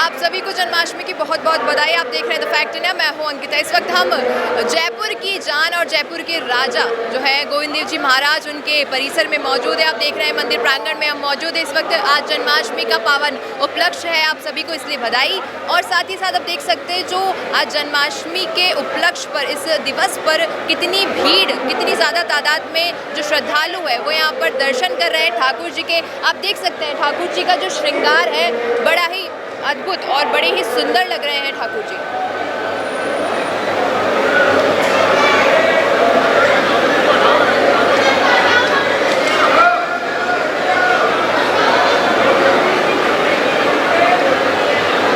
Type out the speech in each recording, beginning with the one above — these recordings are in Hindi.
आप सभी को जन्माष्टमी की बहुत बहुत बधाई। आप देख रहे हैं द फैक्ट इंडिया, मैं हूं अंकिता। इस वक्त हम जयपुर की जान और जयपुर के राजा जो है गोविंद देव जी महाराज उनके परिसर में मौजूद है। आप देख रहे हैं मंदिर प्रांगण में हम मौजूद है इस वक्त। आज जन्माष्टमी का पावन उपलक्ष्य है, आप सभी को इसलिए बधाई। और साथ ही साथ आप देख सकते हैं जो आज जन्माष्टमी के उपलक्ष्य पर, इस दिवस पर कितनी भीड़, कितनी ज़्यादा तादाद में जो श्रद्धालु है वो यहाँ पर दर्शन कर रहे हैं ठाकुर जी के। आप देख सकते हैं ठाकुर जी का जो श्रृंगार है बड़ा ही अद्भुत और बड़े ही सुंदर लग रहे हैं ठाकुर जी।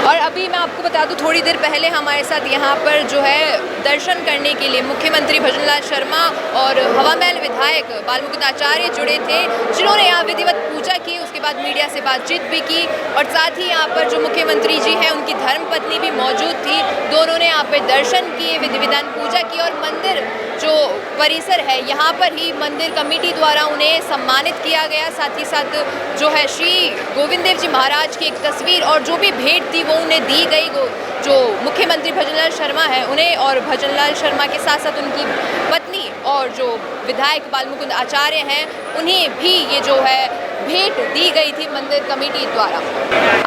और अभी मैं आपको बता दूं, थोड़ी देर पहले हमारे साथ यहाँ पर जो है दर्शन करने के लिए मुख्यमंत्री भजनलाल शर्मा और हवामहल विधायक बालमुकुंद आचार्य जुड़े थे, जिन्होंने यहाँ विधिवत पूजा की। उसके बाद मीडिया से बातचीत भी की और साथ ही यहाँ पर जो मुख्यमंत्री जी हैं उनकी धर्मपत्नी भी मौजूद थी। दोनों ने यहाँ पे दर्शन किए, विधि विधान पूजा की और मंदिर जो परिसर है यहाँ पर ही मंदिर कमेटी द्वारा उन्हें सम्मानित किया गया। साथ ही साथ जो है श्री गोविंद देव जी महाराज की एक तस्वीर और जो भी भेंट थी वो उन्हें दी गई। जो मुख्यमंत्री भजनलाल शर्मा है उन्हें और भजनलाल शर्मा के साथ साथ उनकी पत्नी और जो विधायक बालमुकुंद आचार्य हैं उन्हें भी ये जो है भेंट दी गई थी मंदिर कमेटी द्वारा।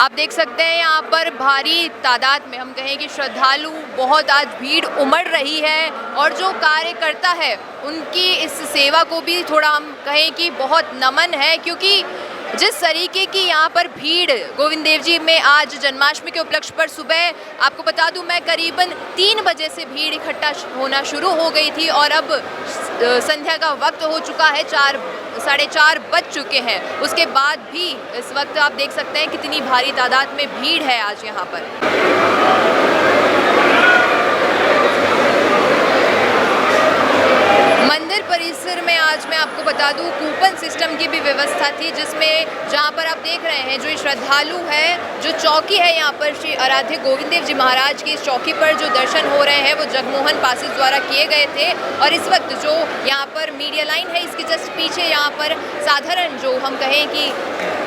आप देख सकते हैं यहाँ पर भारी तादाद में, हम कहें कि श्रद्धालु बहुत आज भीड़ उमड़ रही है और जो कार्यकर्ता है उनकी इस सेवा को भी थोड़ा हम कहें कि बहुत नमन है, क्योंकि जिस तरीके की यहाँ पर भीड़ गोविंद देव जी में आज जन्माष्टमी के उपलक्ष्य पर सुबह, आपको बता दूं मैं करीबन 3 बजे से भीड़ इकट्ठा होना शुरू हो गई थी और अब संध्या का वक्त हो चुका है, 4-4:30 बज चुके हैं। उसके बाद भी इस वक्त आप देख सकते हैं कितनी भारी तादाद में भीड़ है आज यहाँ पर। मंदिर परिसर में आज मैं आपको बता दूं कूपन सिस्टम की भी व्यवस्था थी, जिसमें जहां पर आप देख रहे हैं जो श्रद्धालु है, जो चौकी है यहाँ पर श्री आराध्य गोविंद देव जी महाराज की, इस चौकी पर जो दर्शन हो रहे हैं वो जगमोहन पासेस द्वारा किए गए थे। और इस वक्त जो यहाँ पर मीडिया लाइन है इसके जस्ट पीछे यहाँ पर साधारण जो हम कहें कि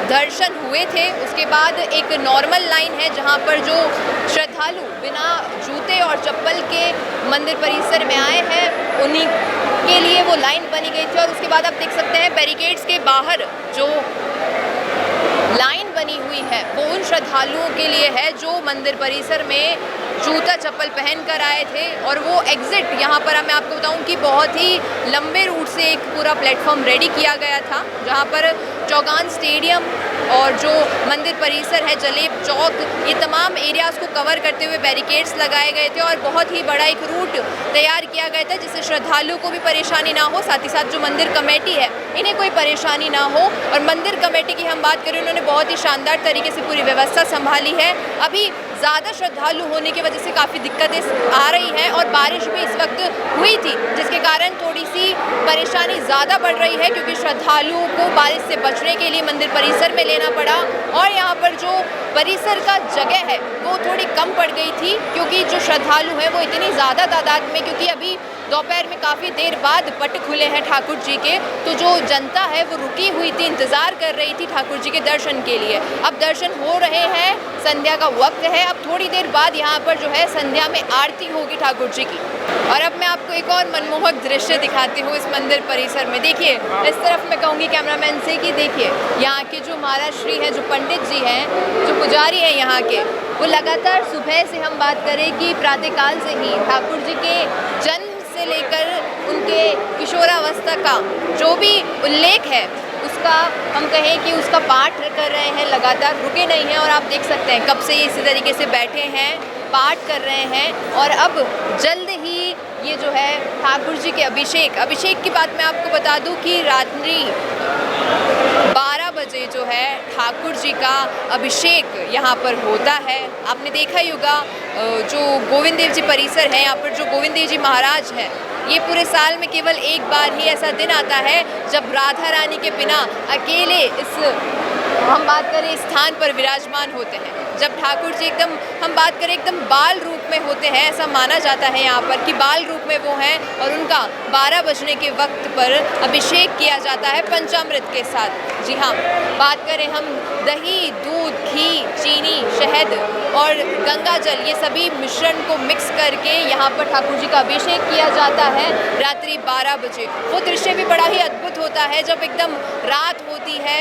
दर्शन हुए थे। उसके बाद एक नॉर्मल लाइन है जहाँ पर जो श्रद्धालु बिना जूते और चप्पल के मंदिर परिसर में आए हैं उन्हीं के लिए वो लाइन बनी गई थी। और उसके बाद आप देख सकते हैं बैरिकेड्स के बाहर जो लाइन बनी हुई है वो उन श्रद्धालुओं के लिए है जो मंदिर परिसर में जूता चप्पल पहन कर आए थे। और वो एग्ज़िट यहाँ पर मैं आपको बताऊँ कि बहुत ही लंबे रूट से एक पूरा प्लेटफॉर्म रेडी किया गया था, जहाँ पर चौगान स्टेडियम और जो मंदिर परिसर है जलेब चौक, ये तमाम एरियाज़ को कवर करते हुए बैरिकेड्स लगाए गए थे और बहुत ही बड़ा एक रूट तैयार किया गया था जिससे श्रद्धालुओं को भी परेशानी ना हो, साथ ही साथ जो मंदिर कमेटी है इन्हें कोई परेशानी ना हो। और मंदिर कमेटी की हम बात करें, उन्होंने बहुत ही शानदार तरीके से पूरी व्यवस्था संभाली है। अभी ज़्यादा श्रद्धालु होने की वजह से काफ़ी दिक्कतें आ रही हैं और बारिश भी इस वक्त हुई थी, जिसके कारण थोड़ी सी परेशानी ज़्यादा बढ़ रही है, क्योंकि श्रद्धालुओं को बारिश से बचने के लिए मंदिर परिसर में लेना पड़ा। और यहाँ पर जो परिसर का जगह है वो थोड़ी कम पड़ गई थी, क्योंकि जो श्रद्धालु हैं वो इतनी ज़्यादा तादाद में, क्योंकि अभी दोपहर में काफ़ी देर बाद पट खुले हैं ठाकुर जी के, तो जो जनता है वो रुकी हुई थी, इंतज़ार कर रही थी ठाकुर जी के दर्शन के लिए। अब दर्शन हो रहे हैं, संध्या का वक्त है, अब थोड़ी देर बाद यहाँ पर जो है संध्या में आरती होगी ठाकुर जी की। और अब मैं आपको एक और मनमोहक दृश्य दिखाती हूँ इस मंदिर परिसर में। देखिए इस तरफ मैं कहूँगी कैमरामैन से कि देखिए यहाँ के जो महाराज श्री हैं, जो पंडित जी हैं, जो पुजारी हैं यहाँ के, वो लगातार सुबह से हम बात करें कि प्रातःकाल से ही ठाकुर जी के जन्म से लेकर उनके किशोरावस्था का जो भी उल्लेख है उसका हम कहें कि उसका पाठ कर रहे हैं, लगातार रुके नहीं हैं। और आप देख सकते हैं कब से इसी तरीके से बैठे हैं, पाठ कर रहे हैं। और अब जल्द ही ये जो है ठाकुर जी के अभिषेक की बात मैं आपको बता दूं कि रात्रि 12 बजे जो है ठाकुर जी का अभिषेक यहाँ पर होता है। आपने देखा ही होगा जो गोविंद देव जी परिसर है, यहाँ पर जो गोविंद देव जी महाराज हैं, ये पूरे साल में केवल एक बार ही ऐसा दिन आता है जब राधा रानी के बिना अकेले इस हम बात करें स्थान पर विराजमान होते हैं। जब ठाकुर जी हम बात करें एकदम बाल रूप में होते हैं, ऐसा माना जाता है यहाँ पर कि बाल रूप में वो हैं और उनका 12 बजने के वक्त पर अभिषेक किया जाता है पंचामृत के साथ। जी हाँ, बात करें हम दही, दूध, घी, चीनी, शहद और गंगा जल, ये सभी मिश्रण को मिक्स करके यहाँ पर ठाकुर जी का अभिषेक किया जाता है रात्रि 12 बजे। वो दृश्य भी बड़ा ही अद्भुत होता है जब एकदम रात होती है,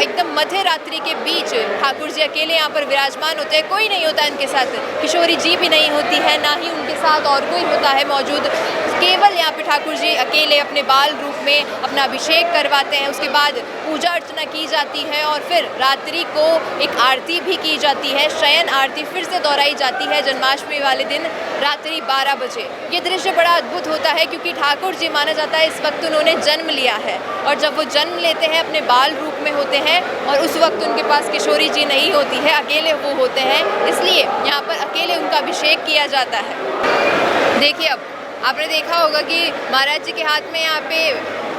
एकदम मध्य रात्रि के बीच ठाकुर जी अकेले यहाँ पर विराजमान होते हैं, कोई नहीं होता इनके साथ, किशोरी जी भी नहीं होती है, ना ही उनके साथ और कोई होता है मौजूद। केवल यहाँ पे ठाकुर जी अकेले अपने बाल रूप में अपना अभिषेक करवाते हैं। उसके बाद पूजा अर्चना की जाती है और फिर रात्रि को एक आरती भी की जाती है, शयन आरती फिर से दोहराई जाती है जन्माष्टमी वाले दिन रात्रि 12 बजे। ये दृश्य बड़ा अद्भुत होता है क्योंकि ठाकुर जी माना जाता है इस वक्त उन्होंने जन्म लिया है, और जब वो जन्म लेते हैं अपने बाल रूप में होते हैं और उस वक्त उनके पास किशोरी जी नहीं होती है, अकेले वो होते हैं, इसलिए यहाँ पर अकेले उनका अभिषेक किया जाता है। देखिए, अब आपने देखा होगा कि महाराज जी के हाथ में यहाँ पे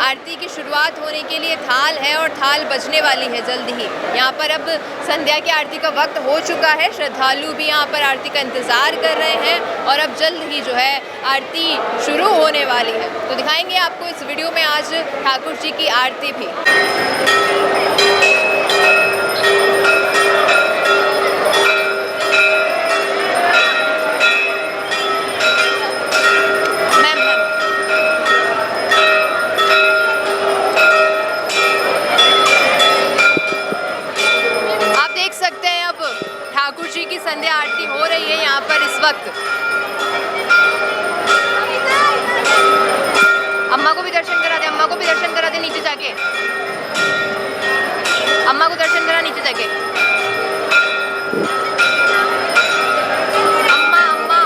आरती की शुरुआत होने के लिए थाल है और थाल बजने वाली है जल्द ही। यहाँ पर अब संध्या की आरती का वक्त हो चुका है, श्रद्धालु भी यहाँ पर आरती का इंतज़ार कर रहे हैं और अब जल्द ही जो है आरती शुरू होने वाली है। तो दिखाएंगे आपको इस वीडियो में आज ठाकुर जी की आरती भी। ठाकुर जी की संध्या आरती हो रही है यहाँ पर इस वक्त। अम्मा को भी दर्शन करा दे, अम्मा को भी दर्शन करा दे नीचे जाके, अम्मा को दर्शन करा नीचे जाके। अम्मा अम्मा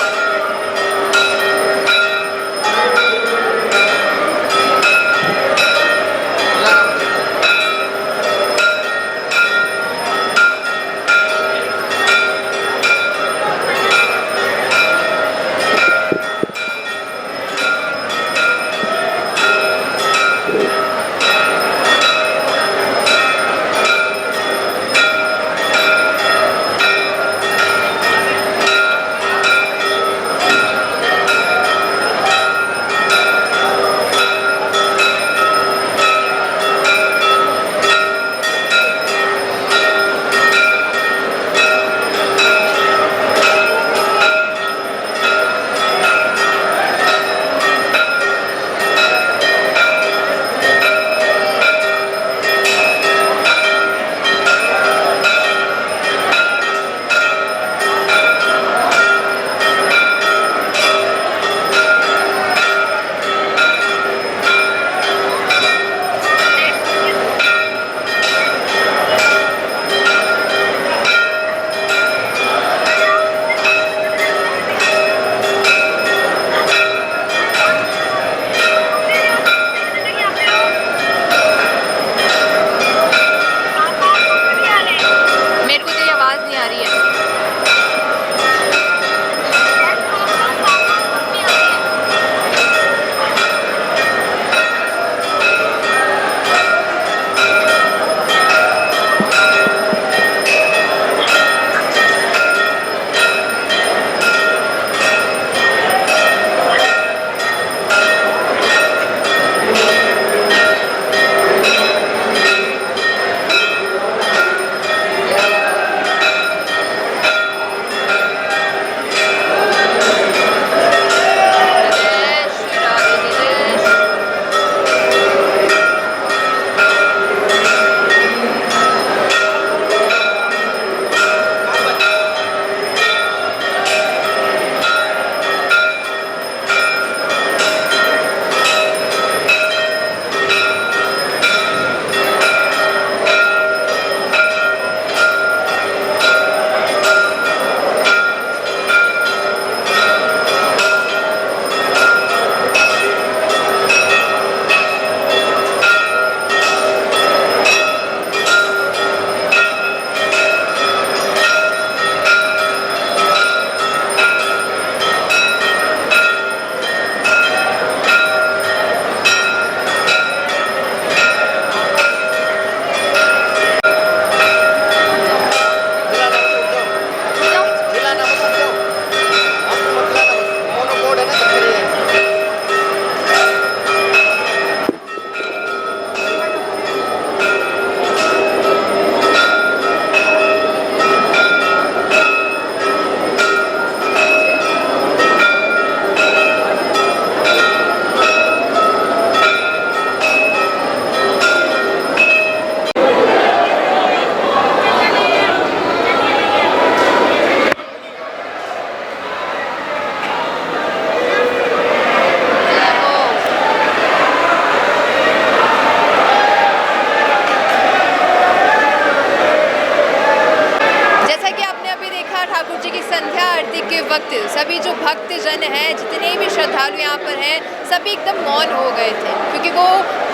वक्त सभी जो भक्त जन हैं, जितने भी श्रद्धालु यहाँ पर हैं, सभी एकदम मौन हो गए थे, क्योंकि वो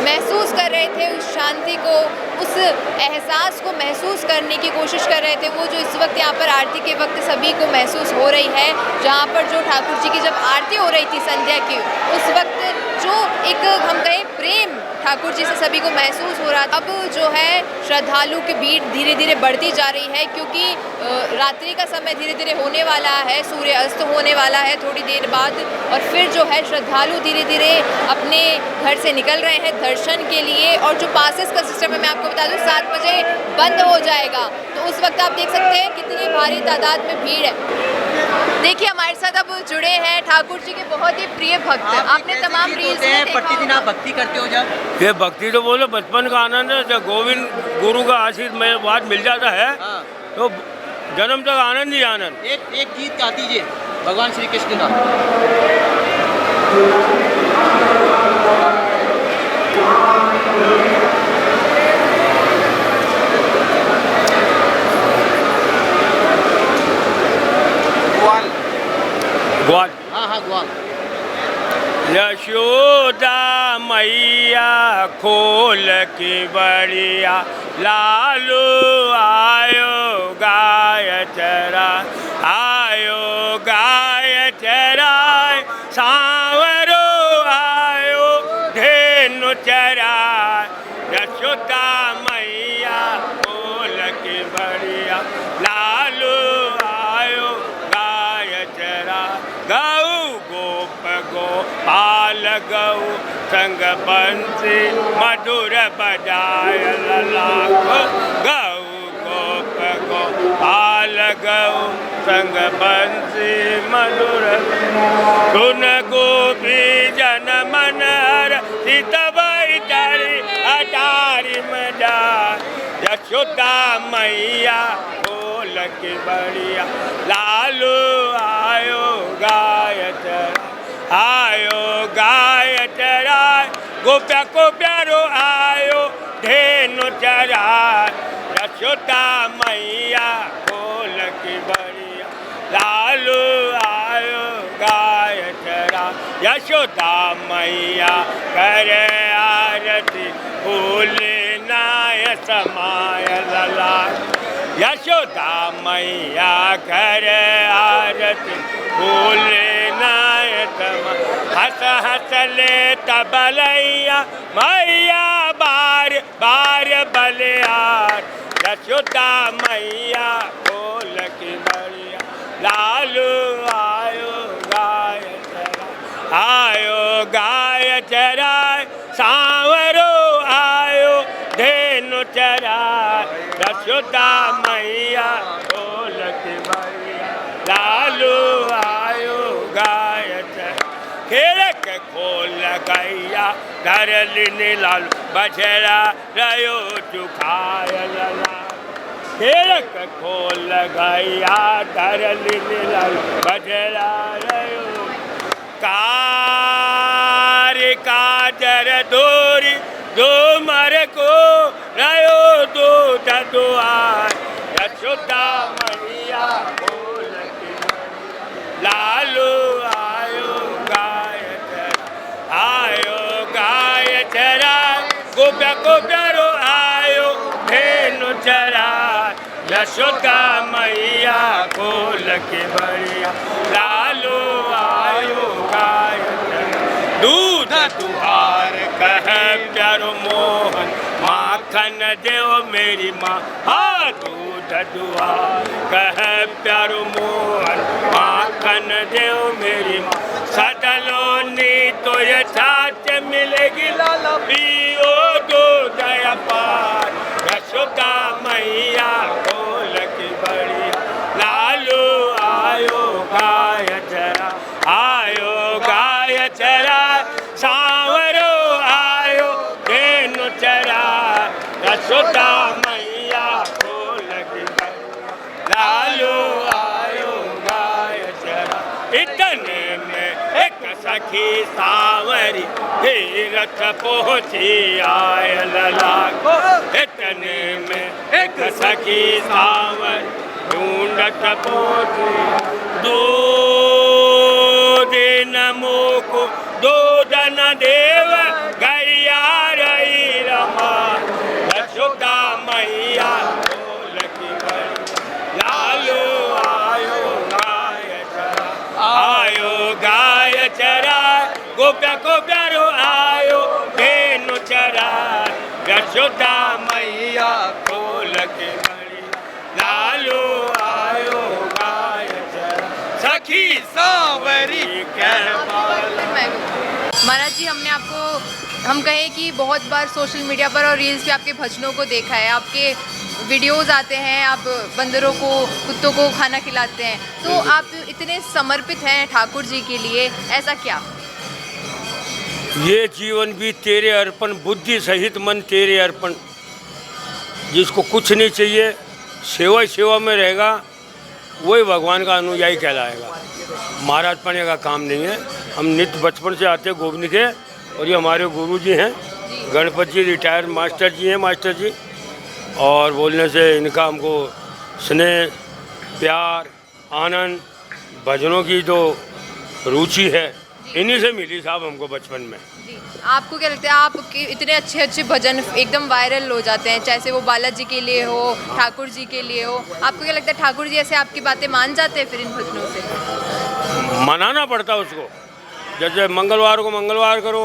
महसूस कर रहे थे उस शांति को, उस एहसास को महसूस करने की कोशिश कर रहे थे। वो जो इस वक्त यहाँ पर आरती के वक्त सभी को महसूस हो रही है, जहाँ पर जो ठाकुर जी की जब आरती हो रही थी संध्या की, उस वक्त जो एक हम कहें प्रेम ठाकुर जी से सभी को महसूस हो रहा था। अब जो है श्रद्धालु की भीड़ धीरे धीरे बढ़ती जा रही है, क्योंकि रात्रि का समय धीरे धीरे होने वाला है, सूर्य अस्त होने वाला है थोड़ी देर बाद, और फिर जो है श्रद्धालु धीरे धीरे अपने घर से निकल रहे हैं दर्शन के लिए। और जो पासेस का सिस्टम है, मैं आपको बता दूं 7 बजे बंद हो जाएगा, तो उस वक्त आप देख सकते हैं कितनी भारी तादाद में भीड़ है। देखिए हमारे साथ अब जुड़े हैं ठाकुर जी के बहुत ही प्रिय भक्त। आपने तमाम रील्स में देखा प्रतिदिन आप भक्ति करते हो जब? ये भक्ति तो बोलो बचपन का आनंद है, जब गोविंद गुरु का आशीर्वाद मिल जाता है तो जन्म तक आनंद ही आनंद। एक गीत गा दीजिए भगवान श्री कृष्ण का। ग्वाल। हाँ ग्वाल। यशोदा मैया खोल की बड़िया, लालू आयो गाय चरा, आयो गाय चरा, सांवरो आयो धेनु चरा। यशोदा मैया खोल की बड़िया, लालू आयो गाय चरा। गौ गोप गोपाल गौ संग बंसी मधुर बजाय लाखो। गौ गोप गोपाल गौ संग बंसी मधुर। सुन गोपी जन मन हर सीतबाई तारी अटारी मजा। यशोदा मैया खोल की बड़िया, लालू आयो गाय चरा, आयो गाय चरा। गोप्या को प्यारो आयो धेनु चरा। यशोदा मैया खोल की बड़िया, लालू आयो गाय चरा। यशोदा मैया करे आरती, भूले नाय समाय लला। यशोदा मैया करे आरती, भूले नाय समाय। हंस हंस ले तबलैया मैया बार बार बलियार। यशोदा मैया खोल की बड़िया, लालू आयो गाय चरा, आयो गाय चरा। सांवरो आयो धेनु चरा। यशोदा मैया खोल की बड़िया, लालू आयो गाय चरा। खेलक खोल गैया धरलिनी लाल, बछड़ा रयो चुखाय लला। खेलक खोल गैया धरलिनी लाल, बछड़ा रयो। कार काजर दोरी दो मर को रयो दूध दुआर। यशोदा मैया खोल की लालू आयो गाय चरा, आयो गाय चरा। गोप्या को प्यारो आयो धेनु चरा। यशोदा मैया खोल की बड़िया, लालू आयो गाय चरा। दूध दुहार कह प्यारो मोहन, माखन देव मेरी माँ। हाँ दूध दुहार कह प्यारो मोहन, माखन देव मेरी माँ। सदलो नी तो ये छाछ मिलेगी लाला, पियो दूध अपार। यशोदा मैया खोल की बड़िया, लालू आयो गाय चरा, आयो गाय चरा। सांवरो आयो धेनु चरा। यशोदा मैया खोल की बड़िया, लालू आयो गाय चरा। इतने में एक सखी सांवरी तीरथ पहुँची आय लला को। इतने में एक सखी सांवरी ढूंढत पहुँची। दो नमो को दो दन देव गरिया रही रमा यशोदा मैया बोल की बड़ी लालो आयो गाय चरा आयो गाय चरा गोप्या को प्यारो आयो धेनु चरा यशोदा मैया बोल की बड़ी लालो आयो गाय चरा सखी सांवरी महाराज जी, हमने आपको हम कहें कि बहुत बार सोशल मीडिया पर और रील्स पे आपके भजनों को देखा है, आपके वीडियोस आते हैं, आप बंदरों को कुत्तों को खाना खिलाते हैं, तो आप इतने समर्पित हैं ठाकुर जी के लिए, ऐसा क्या? ये जीवन भी तेरे अर्पण, बुद्धि सहित मन तेरे अर्पण। जिसको कुछ नहीं चाहिए, सेवा सेवा में रहेगा, वही भगवान का अनुयायी कहलाएगा। महाराज पढ़ने का काम नहीं है। हम नित्य बचपन से आते हैं गोविंद के, और ये हमारे गुरु जी हैं, गणपत जी रिटायर्ड मास्टर जी हैं, मास्टर जी। और बोलने से इनका हमको स्नेह, प्यार, आनंद, भजनों की जो रुचि है, इन्हीं से मिली साहब हमको बचपन में। जी, आपको क्या लगता है, आपके इतने अच्छे अच्छे भजन एकदम वायरल हो जाते हैं, चाहे वो बालाजी के लिए हो, ठाकुर जी के लिए हो, आपको क्या लगता है ठाकुर जी ऐसे आपकी बातें मान जाते हैं फिर इन भजनों से? मनाना पड़ता उसको। जैसे मंगलवार को मंगलवार करो,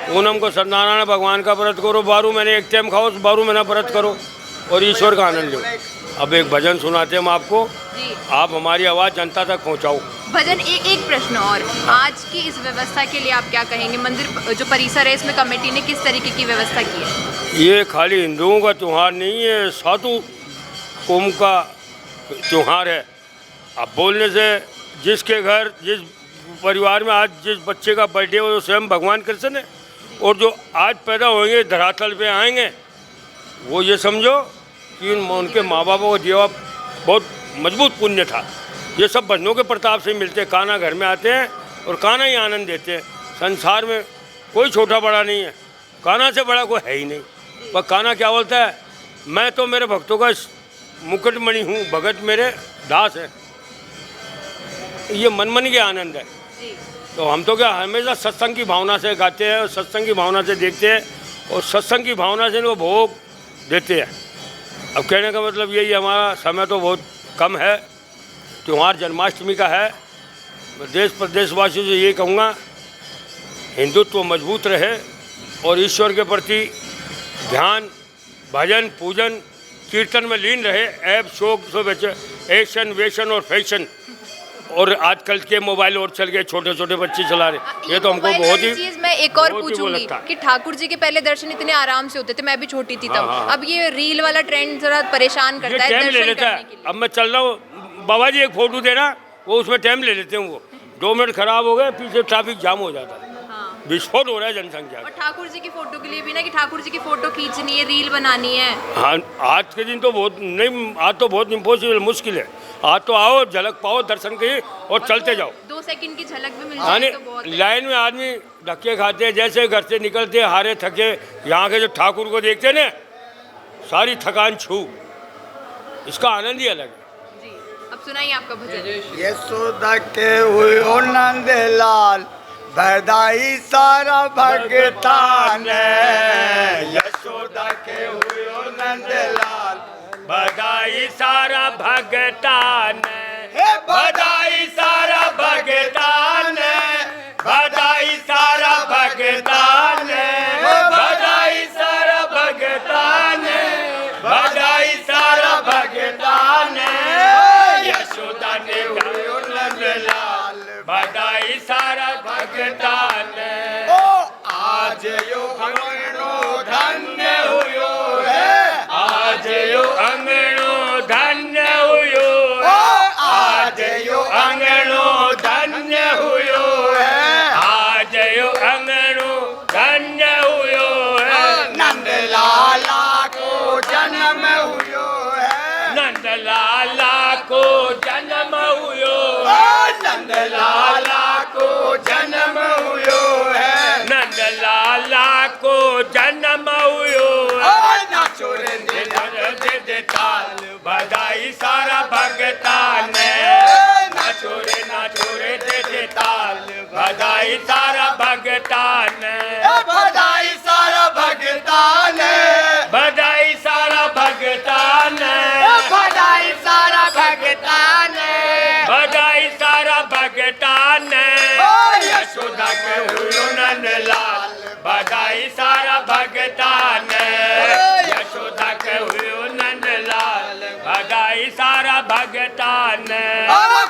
पूनम को सत्यनारायण भगवान का व्रत करो, 12 महीने एक टाइम खाओ, 12 महीना व्रत करो और ईश्वर का आनंद लो। अब एक भजन सुनाते हैं हम आपको, आप हमारी आवाज़ जनता तक पहुंचाओ। भजन एक प्रश्न और, आज की इस व्यवस्था के लिए आप क्या कहेंगे? मंदिर जो परिसर है, इसमें कमेटी ने किस तरीके की व्यवस्था की है? ये खाली हिंदुओं का त्यौहार नहीं है, साधु कौम का त्यौहार है। अब बोलने से जिसके घर, जिस परिवार में आज जिस बच्चे का बर्थडे हो, वो स्वयं भगवान कृष्ण है, और जो आज पैदा होंगे, धरातल पे आएंगे, वो ये समझो कि उनके माँ बापों को दिया बहुत मजबूत पुण्य था। ये सब भजनों के प्रताप से मिलते हैं। कान्हा घर में आते हैं और कान्हा ही आनंद देते हैं। संसार में कोई छोटा बड़ा नहीं है, कान्हा से बड़ा कोई है ही नहीं। पर कान्हा क्या बोलता है, मैं तो मेरे भक्तों का मुकुटमणि हूँ, भगत मेरे दास है। ये मन के आनंद है। तो हम तो क्या हमेशा सत्संग की भावना से गाते हैं और सत्संग की भावना से देखते हैं और सत्संग की भावना से वो भोग देते हैं। अब कहने का मतलब यही, हमारा समय तो बहुत कम है, त्यौहार जन्माष्टमी का है। मैं देश प्रदेशवासियों से ये कहूँगा, हिंदुत्व मजबूत रहे और ईश्वर के प्रति ध्यान, भजन, पूजन, कीर्तन में लीन रहे। ऐब शोक से बचे, एक्शन वेशन और फैशन, और आजकल के मोबाइल और चल गए, छोटे छोटे बच्चे चला रहे। ये तो हमको बहुत ही चीज मैं एक और पूछूंगी कि ठाकुर जी के पहले दर्शन इतने आराम से होते थे, मैं भी छोटी थी तब। अब ये रील वाला ट्रेंड जरा परेशान करता है, टाइम ले लेता है। अब मैं चल रहा हूँ, बाबा जी एक फोटो देना, वो उसमें टाइम ले लेते हैं। वो 2 मिनट खराब हो गए, पीछे ट्रैफिक जाम हो जाता है, विस्फोट हो रहा है जनसंख्या। और ठाकुर जी की फोटो के लिए भी ना, कि ठाकुर जी की फोटो खींचनी है, रील बनानी है। हाँ, आज के दिन तो बहुत नहीं, आज तो बहुत इम्पॉसिबल, मुश्किल है। आज तो आओ, झलक पाओ, दर्शन करिए और चलते जाओ। 2 सेकंड की झलक भी मिल जाए तो बहुत है। लाइन में आदमी धक्के खाते हैं, जैसे घर से निकलते हारे थके, यहाँ के जो ठाकुर को देखते ना, सारी थकान छू, इसका आनंद ही अलग है। जी, अब सुनाइए आपका भजन। यशोदा के हुए नंद लाल, बधाई सारा भगतान। यशोदा के हुए नंद लाल, बधाई सारा भगतान, बधाई सारा भगतान, बधाई सारा भगतान, बधाई सारा भगतान, बधाई सारा भगतान। यशोदा ने हुए नंद लाल, बधाई सारा भगतान। आज यो अंगनो धन्य हुयो है, आज यो अंगनो धन्य हुयो, आज यो अंगनो धन्य हुयो है, आज यो अंगनो धन्य हुयो है। नंद लाला को जन्म हुयो है, नंद लाला को जन्म हुयो है, नंद लाला को जन्म हुयो है, नंद लाला को जन्म हुयो है। नाचो रे दे ताल, बधाई सारा भगतान, नाचो रे दे ताल, भगता ने, बधाई सारा भगता ने, बधाई सारा भगता ने, बधाई सारा भगता ने, बधाई सारा भगता ने, यशोदा के हुयो नंदलाल, बधाई सारा भगता ने, यशोदा के हुयो नंदलाल, बधाई सारा भगता ने।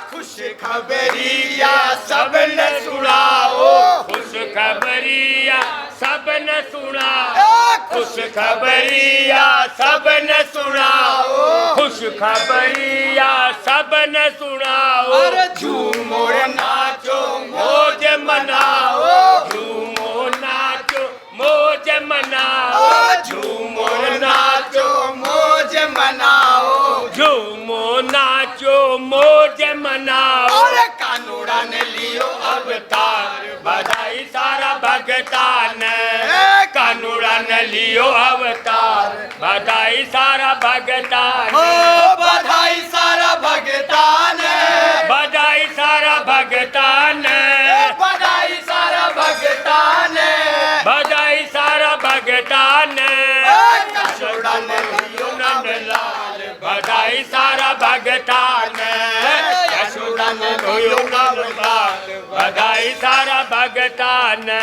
खुश खबरिया सबने सुनाओ, खुश खबरिया सबने सुनाओ, खुश खबरिया सबने सुनाओ, खुश खबरिया सबने सुनाओ। झूमो रे नाचो मौज मनाओ, झूमो नाचो मौज मनाओ, झूमो रे नाचो मौज मनाओ। झूमो नाचो मौज मनाओ। अरे कानूड़ा ने लियो अवतार, बधाई सारा भगता ने, कानूड़ा ने लियो अवतार, बधाई सारा भगता ने, बधाई सारा भगता ने, बधाई सारा भगता ने, बधाई सारा भगता ने, बधाई सारा भगता ने। कानूड़ा ने लियो नंदलाल, बधाई सारा भगता ने, यशोदा ने लियो नंदलाल, बधाई सारा भगता ने।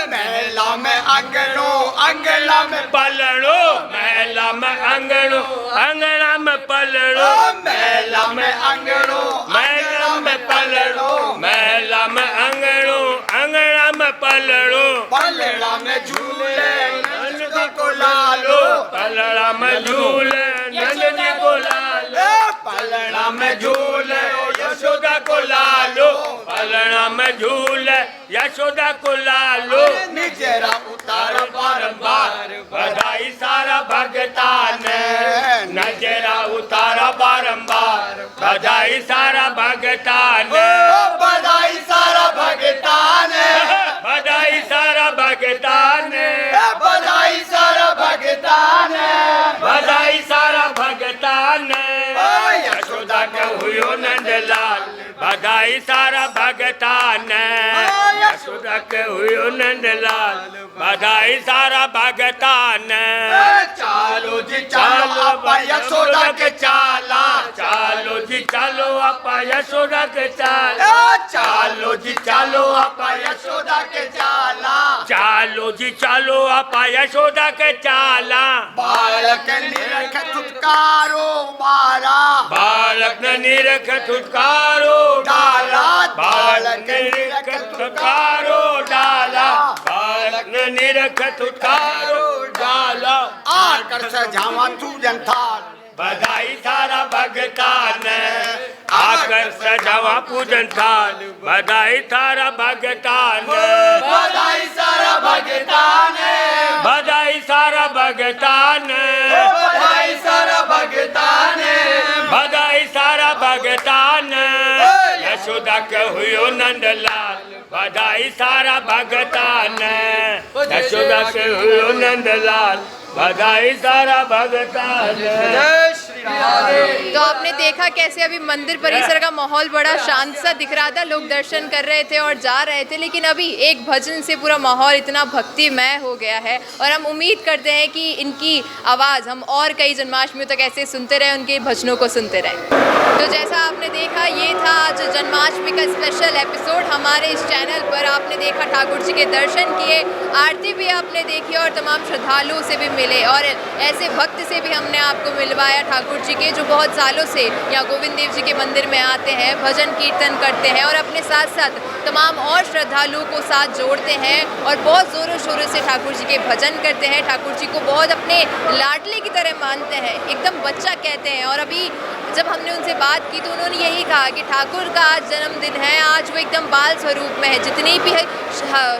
मेला में अंगनो, अंगना में पलड़ो, मेला में अंगनो, अंगना में पलड़ो, मेला में अंगनो, मेला में पलड़ो, मेला में अंगनो, अंगना में पलड़ो, पलड़ा में झूले नंद को लालो, पलड़ा में झूले नंद जी को लालो, पलड़ा में झूले यशोदा को लालो, पलड़ा में झूले यशोदा को लालो। निजरा उतार बारंबार, बधाई सारा भगता ने, नजरा उतारा बारंबार, बधाई सारा भगता ने, बधाई सारा भगता ने, बधाई सारा भगता ने, बधाई सारा भगता ने, बधाई सारा भगता ने। यशोदा के हुयो नंदलाल, बधाई सारा भगता ने, यशोदा के हुयो नंदलाल, बधाई सारा भगता ने। चालो जी चालो आपा यशोदा के चाला, चालो जी चालो आपा यशोदा के चाला, चालो जी चालो आपा यशोदा के चाला, चालो जी चालो आपा यशोदा के चाला। बालक निरख छुटकारो मारा, बालक ने निरख छुटकारो डाला, बालक ने निरख छुटकारो डाला, बालक ने निरख छुटकारो डाला। आकर सजावा तू जनथाल, बधाई सारा भगता ने, आकर सजावा पूजन थाल, बधाई सारा भगता ने, बधाई सारा भगता ने, बधाई सारा भगता ने, बधाई सारा भगता ने, बधाई सारा भगता ने। यशोदा के हुयो नंदलाल, बधाई सारा भगता ने, यशोदा के हुयो नंदलाल, बधाई सारा भगता ने। तो आपने देखा कैसे अभी मंदिर परिसर का माहौल बड़ा शांत सा दिख रहा था, लोग दर्शन कर रहे थे और जा रहे थे, लेकिन अभी एक भजन से पूरा माहौल इतना भक्तिमय हो गया है और हम उम्मीद करते हैं कि इनकी आवाज़ हम और कई जन्माष्टमी तक ऐसे सुनते रहे, उनके भजनों को सुनते रहे। तो जैसा आपने देखा, ये था आज जन्माष्टमी का स्पेशल एपिसोड हमारे इस चैनल पर। आपने देखा ठाकुर जी के दर्शन किए, आरती भी आपने देखी और तमाम श्रद्धालुओं से भी मिले और ऐसे भक्त से भी हमने आपको मिलवाया ठाकुर जी के, जो बहुत सालों से यहाँ गोविंद देव जी के मंदिर में आते हैं, भजन कीर्तन करते हैं और अपने साथ साथ तमाम और श्रद्धालुओं को साथ जोड़ते हैं और बहुत ज़ोरों शोरों से ठाकुर जी के भजन करते हैं। ठाकुर जी को बहुत अपने लाडले की तरह मानते हैं, एकदम बच्चा कहते हैं। और अभी जब हमने उनसे बात की तो उन्होंने यही कहा कि ठाकुर का आज जन्मदिन है, आज वो एकदम बाल स्वरूप में है, जितनी भी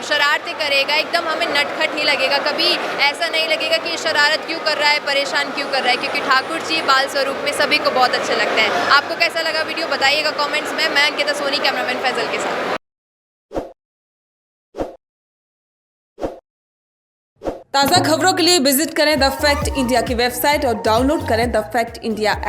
शरारतें करेगा एकदम हमें नटखट ही लगेगा, कभी ऐसा नहीं लगेगा कि ये शरारत क्यों कर रहा है, परेशान क्यों कर रहा है, क्योंकि ठाकुर जी बाल स्वरूप में सभी को बहुत अच्छे लगते हैं। आपको कैसा लगा वीडियो बताइएगा कमेंट्स में। मैं अंकिता सोनी, कैमरामैन फैजल के साथ। ताज़ा खबरों के लिए विजिट करें द फैक्ट इंडिया की वेबसाइट और डाउनलोड करें द फैक्ट इंडिया ऐप।